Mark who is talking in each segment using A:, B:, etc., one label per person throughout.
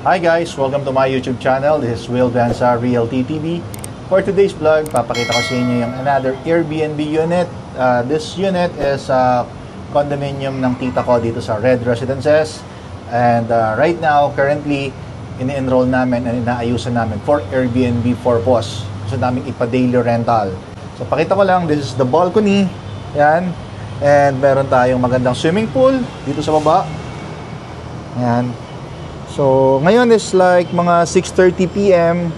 A: Hi guys! Welcome to my YouTube channel. This is Will Bansa Realty TV. For today's vlog, papakita ko sa inyo yung another Airbnb unit. This unit is a condominium ng tita ko dito sa Red Residences. And right now, currently, ini-enroll namin and inaayusan namin for Airbnb purpose. Gusto namin ipa-daily rental. So pakita ko lang, this is the balcony. Yan. And meron tayong magandang swimming pool dito sa baba. Yan. So, ngayon is like mga 6:30 PM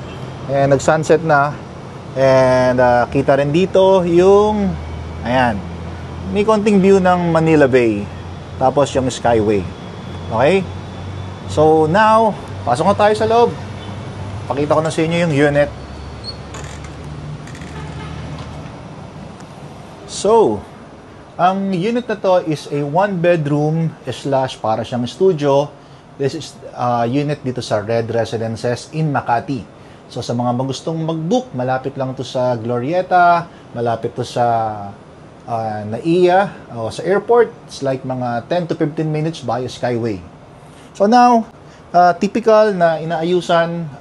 A: and nag-sunset na. And kita rin dito yung, ayan, may konting view ng Manila Bay. Tapos yung Skyway. Okay? So, now, pasok na tayo sa loob. Pakita ko na sa inyo yung unit. So, ang unit na to is a 1-bedroom / para siyang studio. This is unit dito sa Red Residences in Makati. So sa mga magustong mag-book, malapit lang to sa Glorieta, malapit to sa NAIA o sa airport. It's like mga 10 to 15 minutes via Skyway. So now, typical na inaayusan,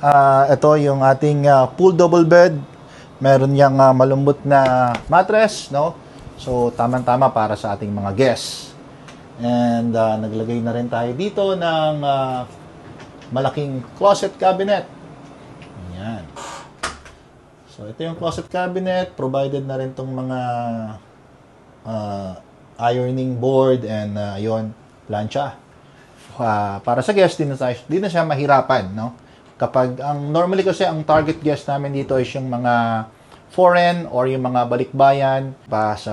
A: ito yung ating pool double bed. Meron yang malambot na mattress, no? So tamang-tama para sa ating mga guests. And naglagay na rin tayo dito ng malaking closet cabinet. Ayan. So ito yung closet cabinet. Provided na rin tong mga ironing board and yon, plancha. Para sa guest, di na siya mahirapan, no? Kapag normally kasi ang target guest namin dito is yung mga foreign or yung mga balikbayan pa sa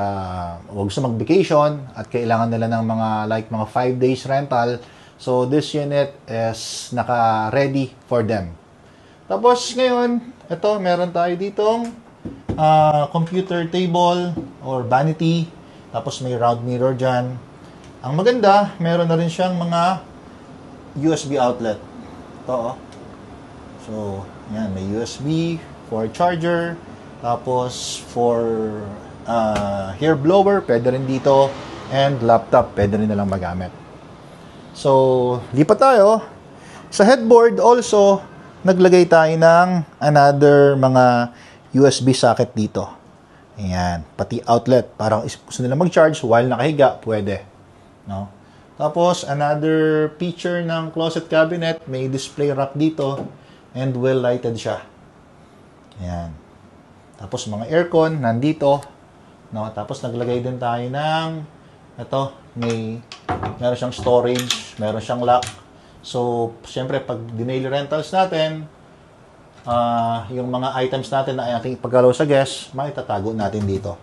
A: wag gusto mag-vacation at kailangan nila ng mga 5 days rental. So this unit is naka-ready for them. Tapos ngayon, ito meron tayo ditong computer table or vanity. Tapos may round mirror dyan. Ang maganda, meron na rin siyang mga USB outlet. Ito, oh. So, yan, may USB for charger. Tapos, for hair blower, pwede rin dito. And laptop, pwede rin nalang magamit. So, lipat tayo. Sa headboard, also, naglagay tayo ng another mga USB socket dito. Ayan, pati outlet. Parang gusto nila mag-charge while nakahiga, pwede. No? Tapos, another feature ng closet cabinet, may display rack dito. And well-lighted siya. Ayan. Tapos mga aircon nandito, no? Tapos naglagay din tayo ng ito, meron siyang storage, meron siyang lock. So, siyempre pag daily rentals natin, yung mga items natin na ating ipagalaw sa guest, maitatago natin dito.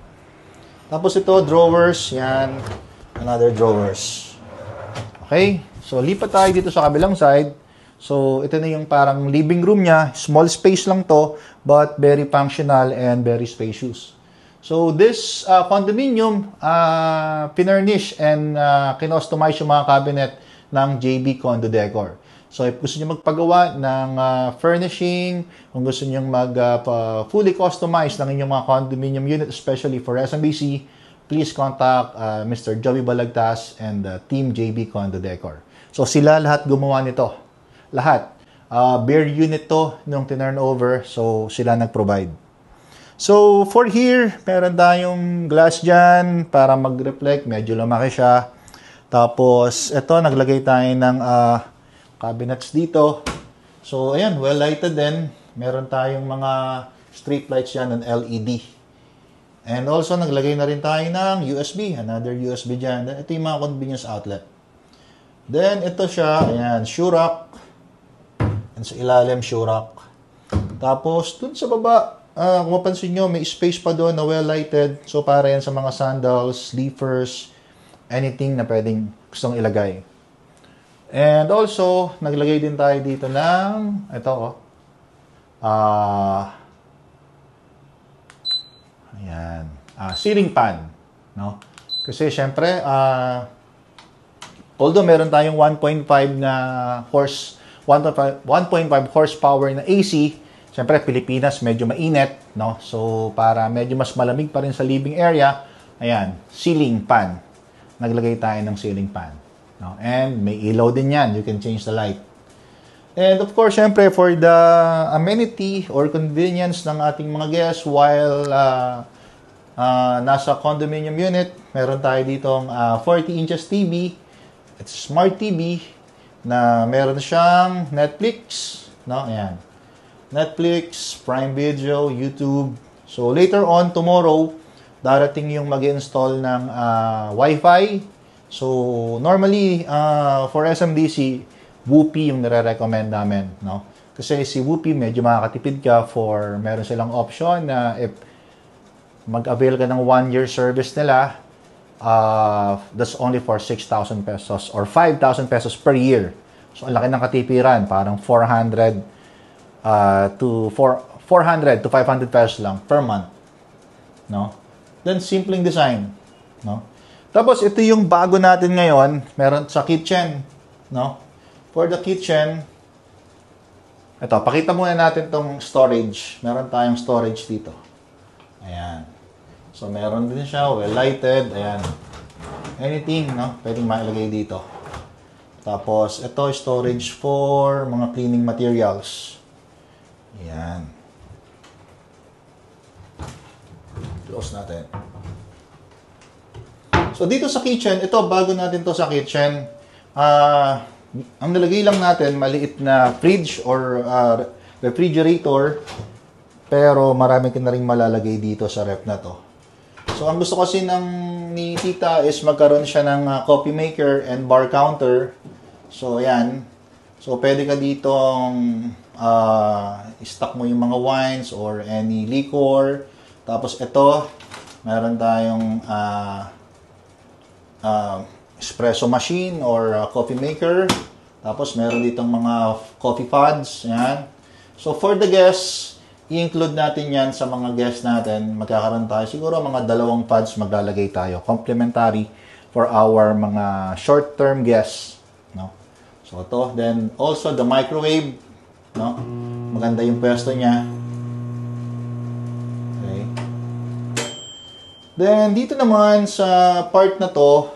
A: Tapos ito, drawers, yan, another drawers. Okay? So, lipat tayo dito sa kabilang side. So, ito na yung parang living room niya. Small space lang to, but very functional and very spacious. So, this condominium, pinurnish and kinostomize yung mga cabinet ng JB Condo Decor. So, if gusto niyo magpagawa ng furnishing, kung gusto niyo fully customize ng inyong mga condominium unit, especially for SMBC, please contact Mr. Joey Balagtas and Team JB Condo Decor. So, sila lahat gumawa nito. Lahat. Bare unit to nung tinurn over. So, sila nag-provide. So, for here, meron tayong glass dyan para mag-reflect. Medyo lumaki siya. Tapos, ito, naglagay tayo ng cabinets dito. So, ayan, well-lighted din. Meron tayong mga street lights dyan ng LED. And also, naglagay na rin tayo ng USB. Another USB dyan. Ito yung mga convenience outlet. Then, ito siya. Ayan, shoe rack. And sa ilalim, shoe rack. Tapos, dun sa baba, kung mapansin nyo, may space pa doon na well-lighted. So, para yan sa mga sandals, sleepers, anything na pwedeng gustong ilagay. And also, naglagay din tayo dito ng, ito, ayan, ceiling fan. No? Kasi, syempre, although meron tayong 1.5 horsepower na AC. Siyempre, Pilipinas, medyo mainit, no? So, para medyo mas malamig pa rin sa living area, ayan, ceiling fan. Naglagay tayo ng ceiling fan. No? And may ilaw din yan. You can change the light. And of course, syempre, for the amenity or convenience ng ating mga guests while nasa condominium unit, meron tayo ditong 40 inches TV. It's smart TV na meron siyang Netflix, no? Ayan. Netflix, Prime Video, YouTube. So later on tomorrow, darating yung mag-install ng Wi-Fi. So normally for SMDC, Whoopee yung nire-recommend namin, no? Kasi si Whoopee medyo makakatipid ka for meron silang option na if mag-avail ka ng 1-year service nila, that's only for 6,000 pesos or 5,000 pesos per year. So ang laki ng katipiran, parang 400 to 500 pesos lang per month, no? Then simpleng design, no? Tapos ito yung bago natin ngayon, meron sa kitchen, no? For the kitchen, ito, pakita muna natin tong storage. Meron tayong storage dito. Ayan. So, meron din siya, well lighted, ayan. Anything, no? Pwedeng mailagay dito. Tapos, ito, storage for mga cleaning materials. Ayan. Close natin. So, dito sa kitchen, ito, bago natin to sa kitchen, ang nalagay lang natin, maliit na fridge or refrigerator, pero marami ka na rin malalagay dito sa ref na to. So, ang gusto kasi ni tita is magkaroon siya ng coffee maker and bar counter. So, ayan. So, pwede ka ditong stock mo yung mga wines or any liquor. Tapos, ito, meron tayong espresso machine or coffee maker. Tapos, meron ditong mga coffee pods. Ayan. So, for the guests, i-include natin yan sa mga guests natin. Magkakaroon tayo siguro mga 2 pods maglalagay tayo. Complementary for our mga short-term guests. No? So, ito. Then, also the microwave. No? Maganda yung pwesto niya. Okay. Then, dito naman sa part na to,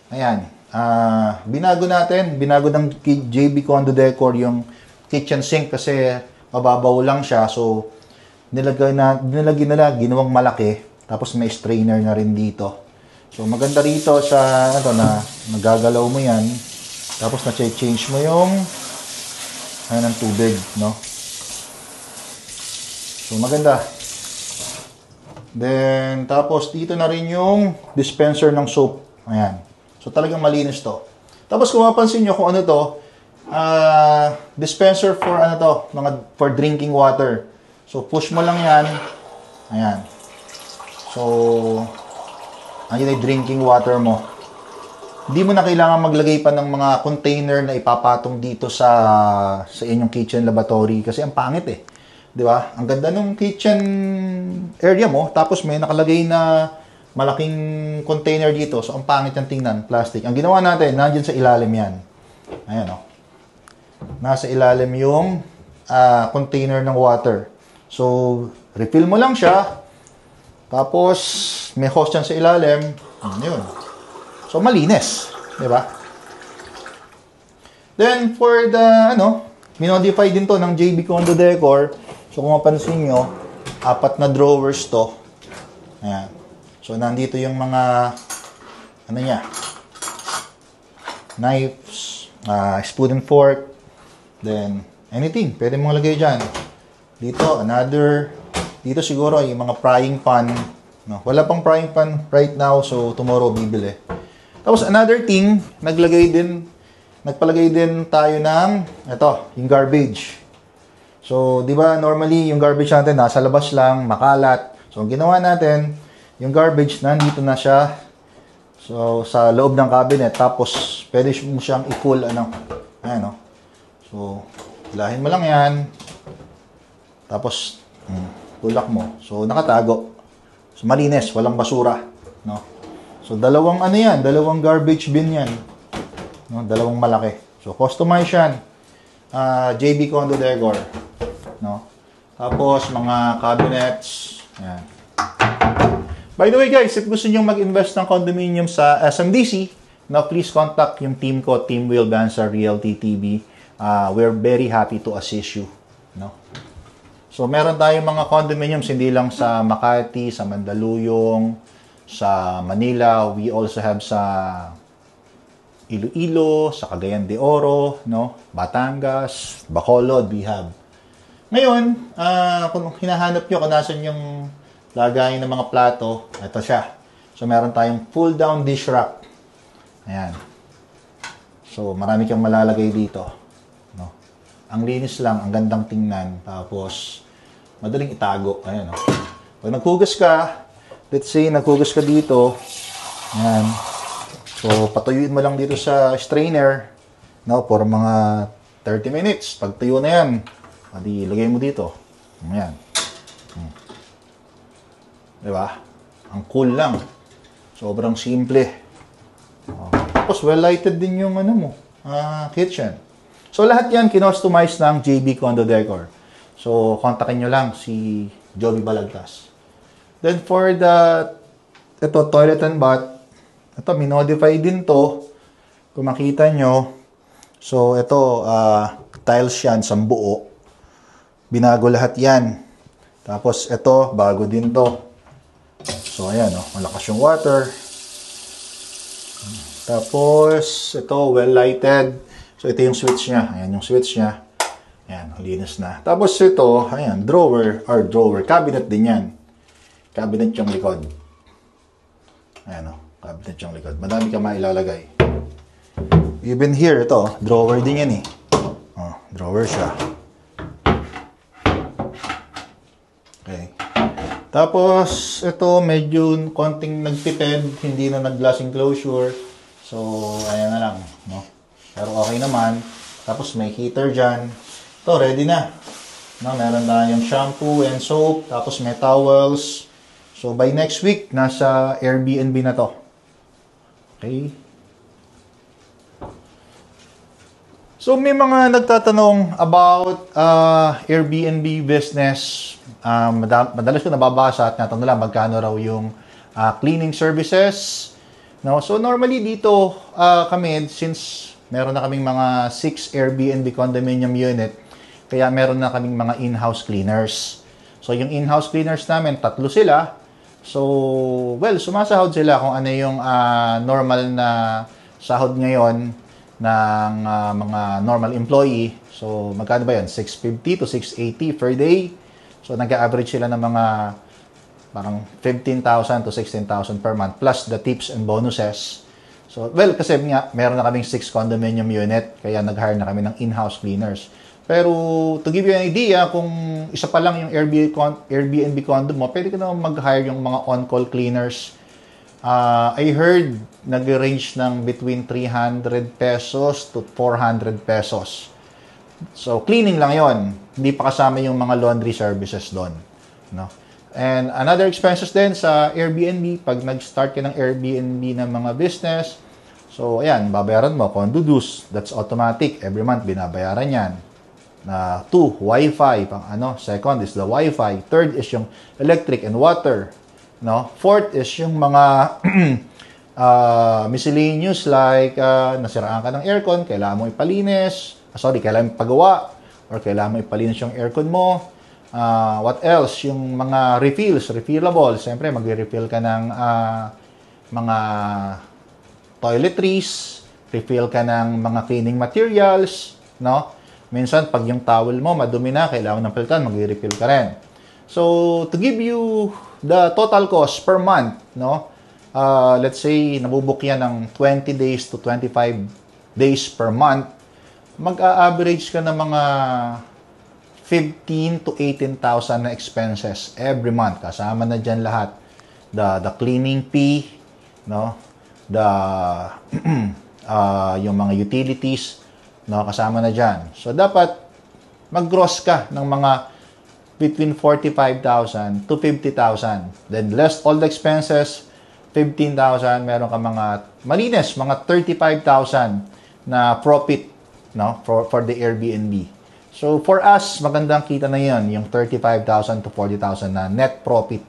A: ayan, binago ng JB Condo Decor yung kitchen sink kasi mababaw lang siya. So, nilagyan nila, ginawang malaki. Tapos may strainer na rin dito. So, maganda rito sa, na nagagalaw mo yan. Tapos, na-change mo yung ng tubig, no? So, maganda. Then, tapos, dito na rin yung dispenser ng soap. Ayan. So, talagang malinis to. Tapos, kung mapansin nyo kung ano to, dispenser for for drinking water. So, push mo lang yan. Ayan. So, andyan yung drinking water mo. Hindi mo na kailangan maglagay pa ng mga container na ipapatong dito sa inyong kitchen lavatory kasi ang pangit eh. 'Di ba? Ang ganda ng kitchen area mo, tapos may nakalagay na malaking container dito. So, ang pangit yung tingnan, plastic. Ang ginawa natin, nandiyan sa ilalim yan. Ayan, o. Nasa ilalim yung container ng water. So, refill mo lang siya. Tapos, may hose yan sa ilalim. Yun. So, malinis. Diba? Then, for the, minodify din to ng JB Condo Decor. So, kung mapansin nyo, 4 na drawers to. Ayan. So, nandito yung mga, knives, spoon and fork, then, anything, pwede mong lagay dyan. Dito, dito siguro, yung mga frying pan. No? Wala pang frying pan right now, so tomorrow bibili. Tapos, another thing, nagpalagay din tayo ng, yung garbage. So, di ba, normally, yung garbage natin, nasa labas lang, makalat. So, ang ginawa natin, yung garbage, nandito na siya. So, sa loob ng cabinet. Tapos, pwede mo siyang i-pull, ayan, So, hilahin mo lang yan. Tapos, tulak mo. So, nakatago. So, malinis. Walang basura. No? So, dalawang garbage bin yan. No? Dalawang malaki. So, customize yan. JB Condo Decor. No? Tapos, mga cabinets. Ayan. By the way guys, if gusto nyo mag-invest ng condominium sa SMDC, now please contact yung team ko, Team Will Bansa Realty TV. we're very happy to assist you, no? So, meron tayong mga condominiums, hindi lang sa Makati, sa Mandaluyong, sa Manila. We also have sa Iloilo, sa Cagayan de Oro, no? Batangas, Bacolod, we have. Ngayon, kung hinahanap nyo kung nasan yung lagayin ng mga plato, ito siya. So, meron tayong pull-down dish rack. Ayan. So, marami kang malalagay dito. No? Ang linis lang, ang gandang tingnan. Tapos, madaling itago. Ayan, no? Pag naghugas ka, let's say, naghugas ka dito. Ayan. So, patuyuin mo lang dito sa strainer. No? For mga 30 minutes. Pag tuyo na yan, adi, lagay mo dito. Ayan. Diba? Ang cool lang. Sobrang simple. Tapos, well-lighted din yung kitchen. So, lahat yan kinostomize ng JB Condo Decor. So, kontakin nyo lang si Joby Balagtas. Then, for ito, toilet and bath, ito, minodify din to. Kung makita nyo. So, ito, tiles yan, sambuo. Binago lahat yan. Tapos, ito, bago din to. So, ayan, malakas yung water. Tapos, ito, well-lighted. So, ito yung switch niya. Ayan yung switch niya. Ayan, linis na. Tapos, ito, ayan, drawer. Cabinet din yan. Cabinet yung likod. Ayan, cabinet yung likod. Madami ka mailalagay. Even here, ito, drawer din yan eh. Drawer siya. Okay. Tapos, ito, medyo konting nagtipid, hindi na nag-glass enclosure. So, ayan na lang, no? Pero okay naman. Tapos, may heater dyan. Ito, ready na. No, meron tayong shampoo and soap. Tapos, may towels. So, by next week, nasa Airbnb na to. Okay. So, may mga nagtatanong about Airbnb business. Madalas ko nababasa at natanong lang magkano raw yung cleaning services. No? So, normally dito kami, since meron na kaming mga 6 Airbnb condominium unit, kaya meron na kaming mga in-house cleaners. So, yung in-house cleaners namin, 3 sila. So, well, sumasahod sila kung ano yung normal na sahod ngayon ng mga normal employee. So, magkano ba yan? 650 to 680 per day. So, nag-average sila ng mga parang 15,000 to 16,000 per month plus the tips and bonuses. So, well, kasi nga, meron na kaming 6 condominium unit, kaya nag-hire na kami ng in-house cleaners. Pero, to give you an idea, kung isa pa lang yung Airbnb condo mo, pwede ka naman mag-hire yung mga on-call cleaners. I heard, nag-range ng between 300 pesos to 400 pesos. So, cleaning lang yon, hindi pa kasama yung mga laundry services doon. No? And another expenses din sa Airbnb, pag nag-start ka ng Airbnb ng mga business, so, ayan, babayaran mo, condo dues, that's automatic. Every month, binabayaran yan. 2, Wi-Fi. Second is the Wi-Fi. Third is yung electric and water. No? Fourth is yung mga miscellaneous like nasiraan ka ng aircon, kailangan mo ipalinis. Kailangan pagawa or kailangan mo ipalinis yung aircon mo. What else? Yung mga refillable. Siyempre, mag-refill ka ng mga toiletries, refill ka ng mga cleaning materials, no? Minsan, pag yung towel mo madumi na, kailangan ng palitan, mag-refill ka rin. So, to give you the total cost per month, no? Let's say, nabubuk yan ng 20 days to 25 days per month, mag-a-average ka ng mga 15 to 18,000 na expenses every month. Kasama na dyan lahat. The cleaning fee, no? Yung mga utilities, no? Kasama na dyan. So, dapat mag-gross ka ng mga between 45,000 to 50,000. Then, less all the expenses, 15,000. Meron ka mga malinis, mga 35,000 na profit, no? For the Airbnb. So, for us, magandang kita na yan, yung 35,000 to 40,000 na net profit,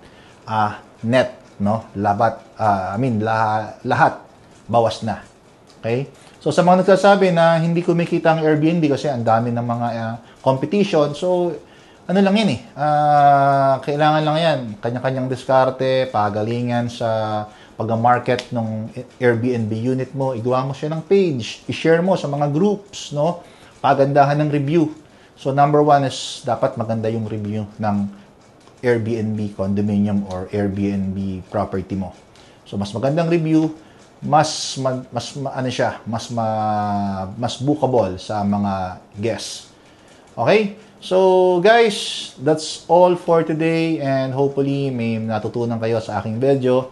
A: net, no? Lahat, bawas na. Okay? So, So sa mga nagsasabi na hindi kumikita ang Airbnb kasi ang dami ng mga competition, so ano lang yan kailangan lang yan, kanya-kanyang diskarte, pagalingan sa pag-market ng Airbnb unit mo, igawa mo siya ng page, i-share mo sa mga groups, no? Pagandahan ng review. So number one is dapat maganda yung review ng Airbnb condominium or Airbnb property mo. So mas magandang review, mas bookable sa mga guests. Okay? So guys, that's all for today and hopefully may natutunan kayo sa aking video.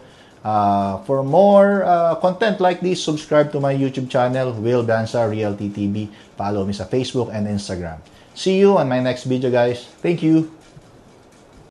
A: For more content like this, subscribe to my YouTube channel, Will Danza Realty TV. Follow me sa Facebook and Instagram. See you on my next video, guys. Thank you.